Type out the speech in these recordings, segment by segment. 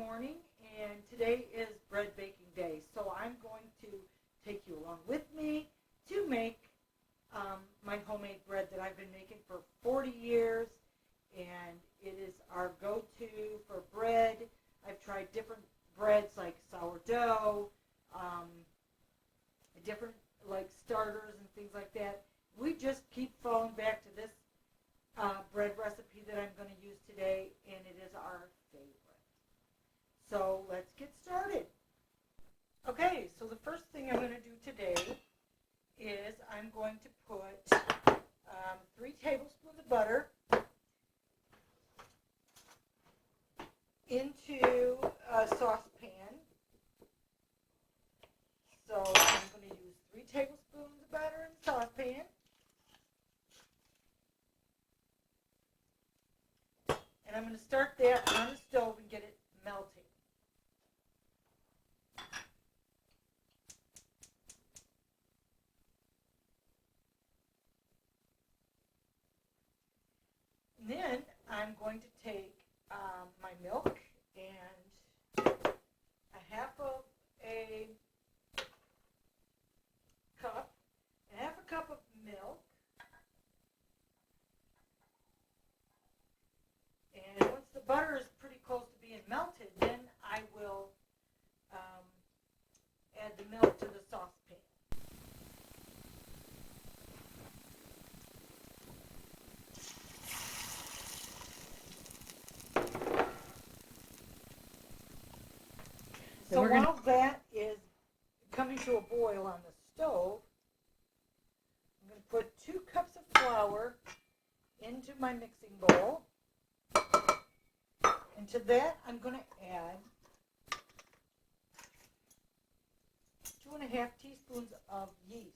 morning, and today is bread baking day. So I'm going to take you along with me to make my homemade bread that I've been making for 40 years, and it is our go-to for bread. I've tried different breads like sourdough, different like starters and things like that. We just keep falling back to this bread recipe that I'm going to use today, and it is our favorite. So let's get started. Okay, so the first thing I'm going to do today is I'm going to put 3 tablespoons of butter into a saucepan. So I'm going to use 3 tablespoons of butter in the saucepan. And I'm going to start that on the stove and get it melting. And then I'm going to take my milk and a half of a cup, of milk. And once the butter is pretty close to being melted, then I will add the milk to the saucepan. So while that is coming to a boil on the stove, I'm going to put 2 cups of flour into my mixing bowl. And to that, I'm going to add 2.5 teaspoons of yeast.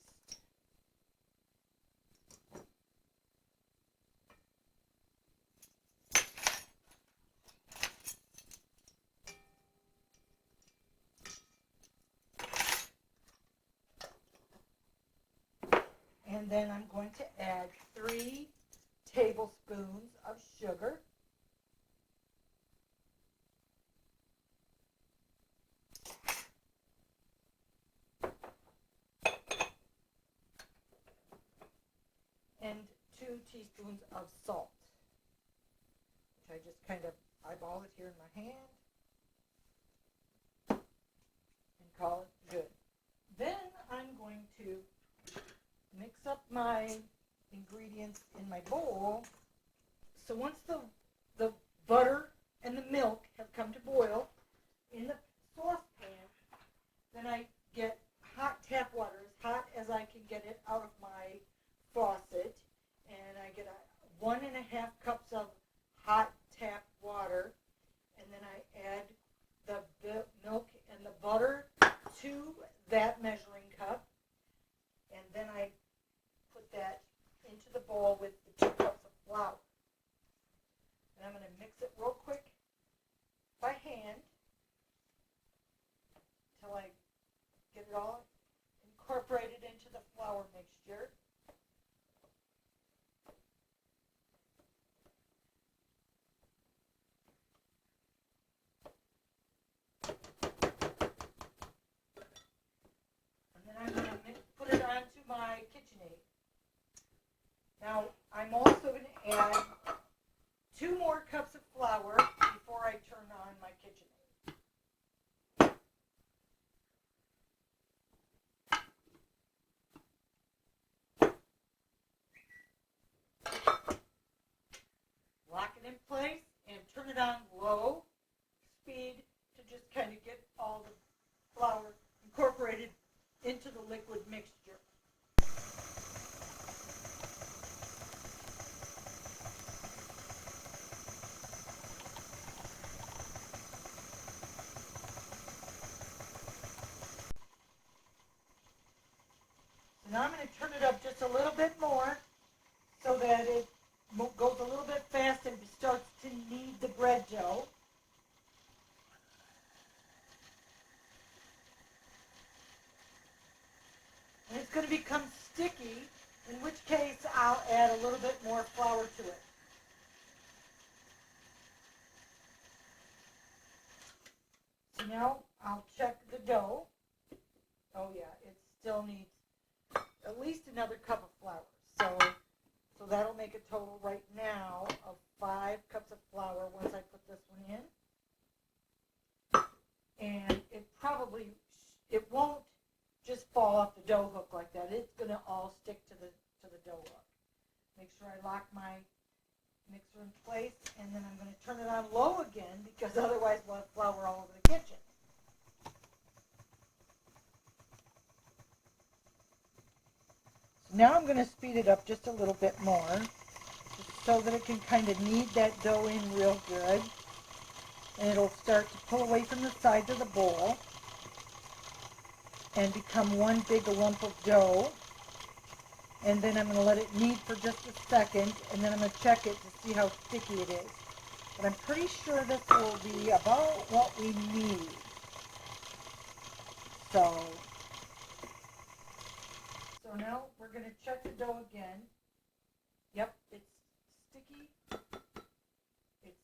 And then I'm going to add 3 tablespoons of sugar. And 2 teaspoons of salt, which I just kind of eyeball it here in my hand and call it good. Then I'm going to mix up my ingredients in my bowl. So once the butter and the milk have come to boil in the saucepan, then I get hot tap water, as hot as I can get it out of my faucet, and I get 1.5 cups of hot tap water, and then I add the milk and the butter to that measuring cup, and then I put that into the bowl with the 2 cups of flour. And I'm going to mix it real quick by hand until I get it all incorporated into the flour mixture. I'm going to put it onto my KitchenAid. Now, I'm also going to add 2 more cups of flour before I turn on my KitchenAid. Lock it in place and turn it on low speed to just kind of get all the flour incorporated into the liquid mixture. So now I'm going to turn it up just a little bit more so that it goes a little bit fast and starts to knead the bread dough. And it's going to become sticky, in which case I'll add a little bit more flour to it. now I'll check the dough. Oh yeah, it still needs at least another cup of flour. So that'll make a total right now of 5 cups of flour once I put this one in. And it won't just fall off the dough hook like that. It's going to all stick to the dough hook. Make sure I lock my mixer in place, and then I'm going to turn it on low again because otherwise we'll have flour all over the kitchen. So now I'm going to speed it up just a little bit more so that it can kind of knead that dough in real good, and it'll start to pull away from the sides of the bowl and become one big lump of dough. And then I'm going to let it knead for just a second, and then I'm going to check it to see how sticky it is. But I'm pretty sure this will be about what we need. So now we're going to check the dough again. Yep, it's sticky. I could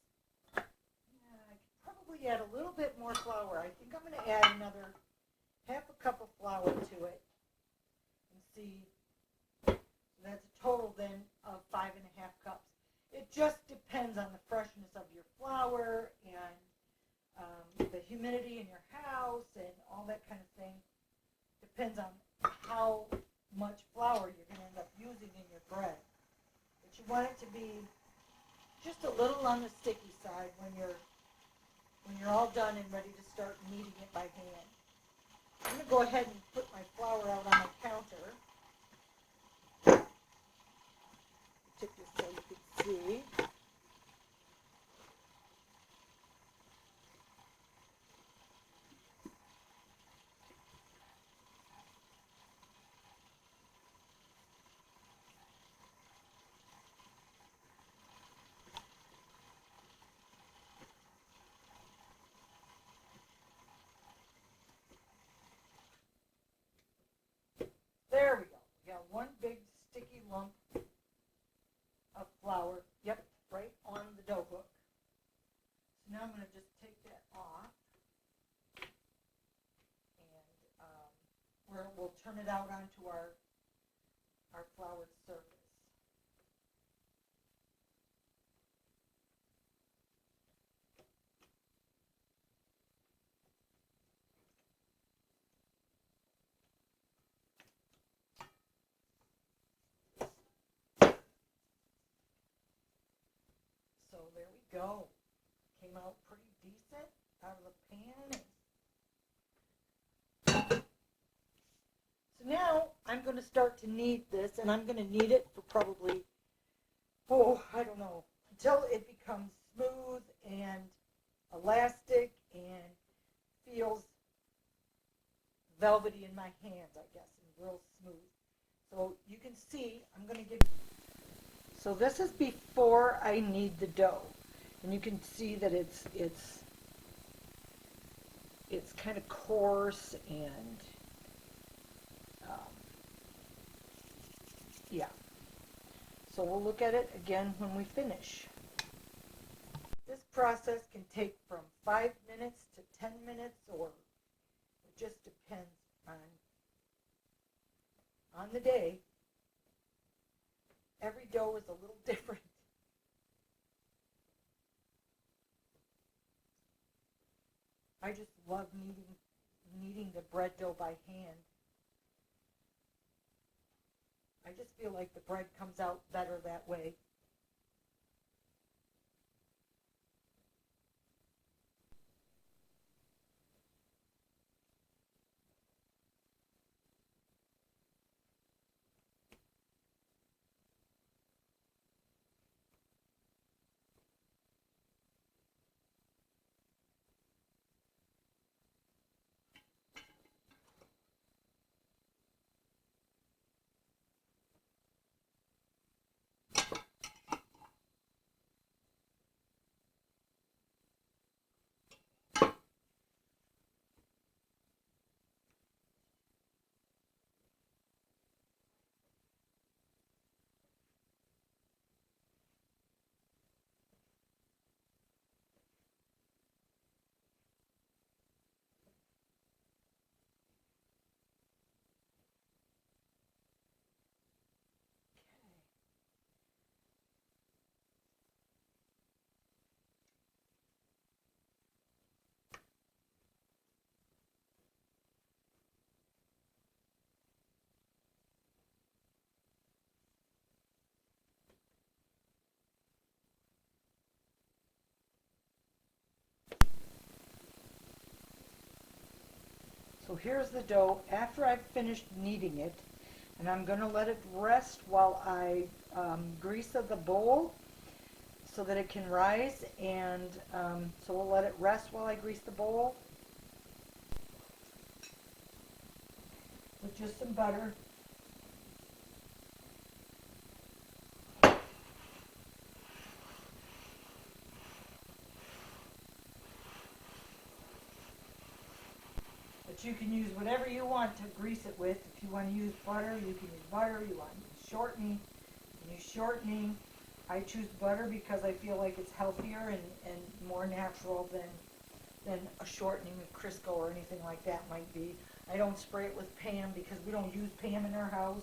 probably add a little bit more flour. I think I'm going to add another half a cup of flour to it and see. That's a total then of 5.5 cups. It just depends on the freshness of your flour and the humidity in your house and all that kind of thing. Depends on how much flour you're going to end up using in your bread. But you want it to be just a little on the sticky side when you're all done and ready to start kneading it by hand. I'm going to go ahead and put my flour out on my counter. Tip this so you can see. There we go. We got one big sticky lump of flour. Yep, right on the dough hook. So now I'm going to just take that off, and we'll turn it out onto our floured surface. So there we go. Came out pretty decent out of the pan. So now I'm going to start to knead this, and I'm going to knead it for probably, I don't know, until it becomes smooth and elastic and feels velvety in my hands, I guess, and real smooth. So you can see, I'm going to give. So this is before I knead the dough, and you can see that it's kind of coarse and yeah. So we'll look at it again when we finish. This process can take from 5 minutes to 10 minutes, or it just depends on the day. Every dough is a little different. I just love kneading the bread dough by hand. I just feel like the bread comes out better that way. here's the dough after I've finished kneading it, and I'm going to let it rest while I grease the bowl so that it can rise, and so we'll let it rest while I grease the bowl with just some butter. But you can use whatever you want to grease it with. If you want to use butter, you can use butter. You want to use shortening, you can use shortening. I choose butter because I feel like it's healthier and more natural than a shortening with Crisco or anything like that might be. I don't spray it with Pam because we don't use Pam in our house.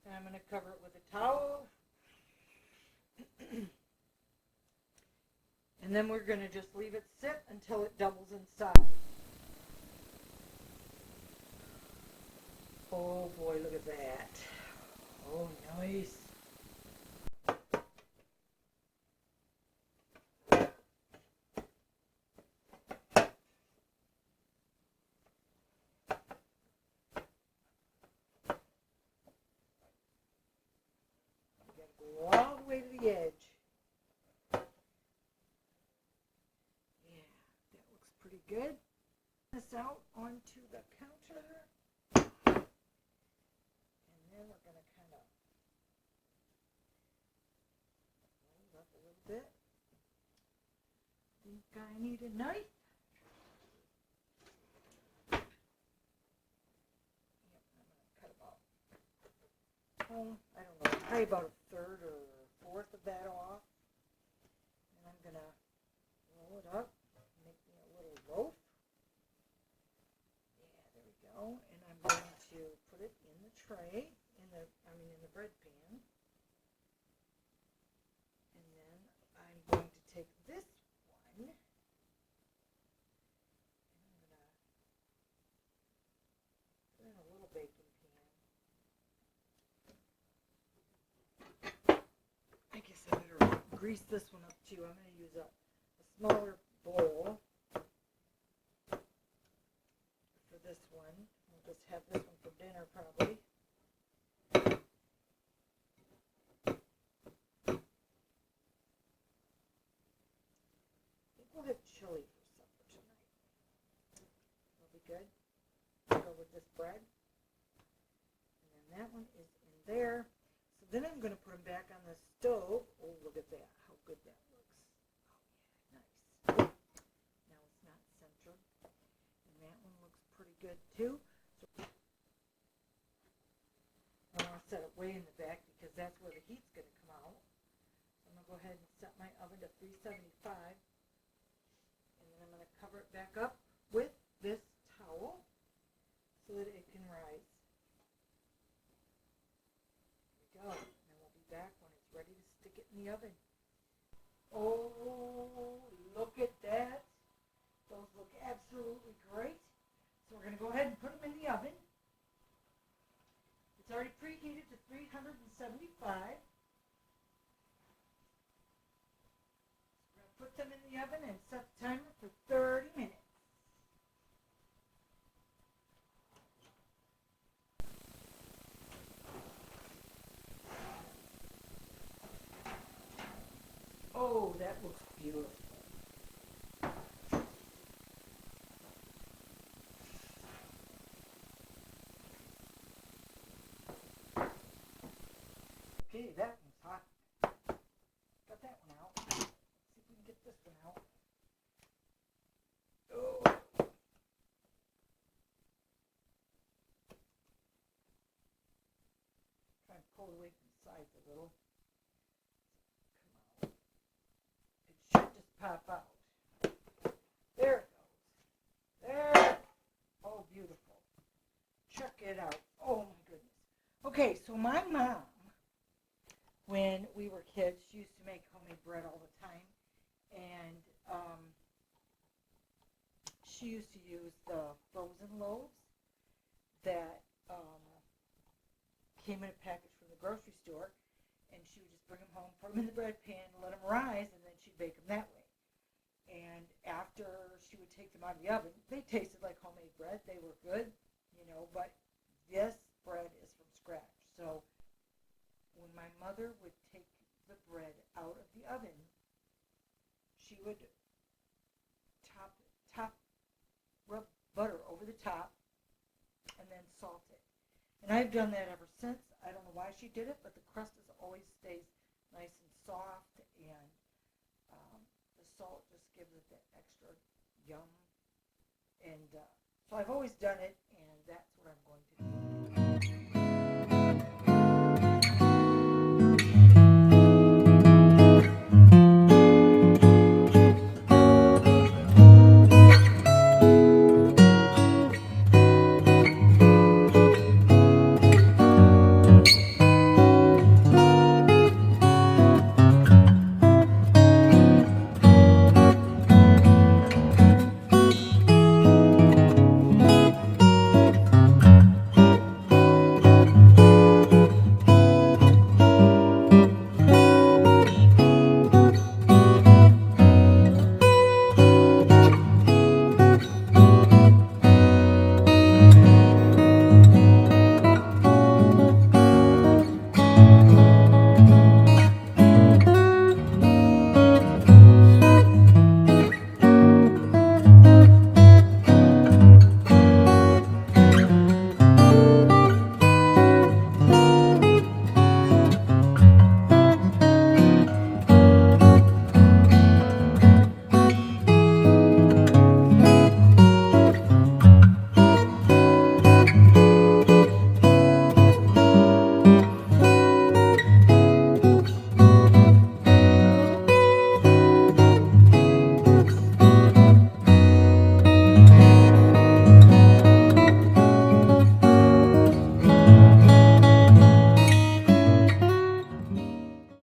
And I'm going to cover it with a towel. And then we're going to just leave it sit until it doubles in size. Oh boy, look at that. Oh, nice. You got to go all the way to the edge. Yeah, that looks pretty good. This out onto the counter. And then we're going to kind of roll up a little bit. Think I need a knife? Yep, I'm going to cut about, I don't know, probably about a third or a fourth of that off. And I'm going to roll it up, make me a little loaf. Yeah, there we go. And I'm going to put it in the tray, in the bread pan. And then I'm going to take this one, and I'm going to put in a little baking pan. I guess I better grease this one up too. I'm going to use a smaller bowl for this one. We'll just have this one for dinner probably. I think we'll have chili for supper tonight. That'll be good. Go with this bread. And then that one is in there. So then I'm going to put them back on the stove. Oh, look at that. How good that looks. Oh, yeah, nice. Now it's not centered. And that one looks pretty good too. So I want to set it way in the back because that's where the heat's going to come out. So I'm going to go ahead and set my oven to 375. And then I'm going to cover it back up with this towel so that it can rise. There we go. And we'll be back when it's ready to stick it in the oven. Oh, look at that. Those look absolutely great. So we're going to go ahead and put them in the oven. It's already preheated to 375. We're going to put them in the oven and set the timer for 30 minutes. Oh, that looks beautiful. Okay, that one's hot. Got that one out. Let's see if we can get this one out. Oh. Try and pull away from the sides a little. Come out. It should just pop out. There it goes. There. Oh, beautiful. Check it out. Oh my goodness. Okay, so my mom, when we were kids, she used to make homemade bread all the time, and she used to use the frozen loaves that came in a package from the grocery store, and she would just bring them home, put them in the bread pan, let them rise, and then she'd bake them that way. And after she would take them out of the oven, they tasted like homemade bread. They were good, but this bread is from scratch. So when my mother would take the bread out of the oven, she would rub butter over the top and then salt it. And I've done that ever since. I don't know why she did it, but the crust always stays nice and soft, and the salt just gives it that extra yum. And so I've always done it,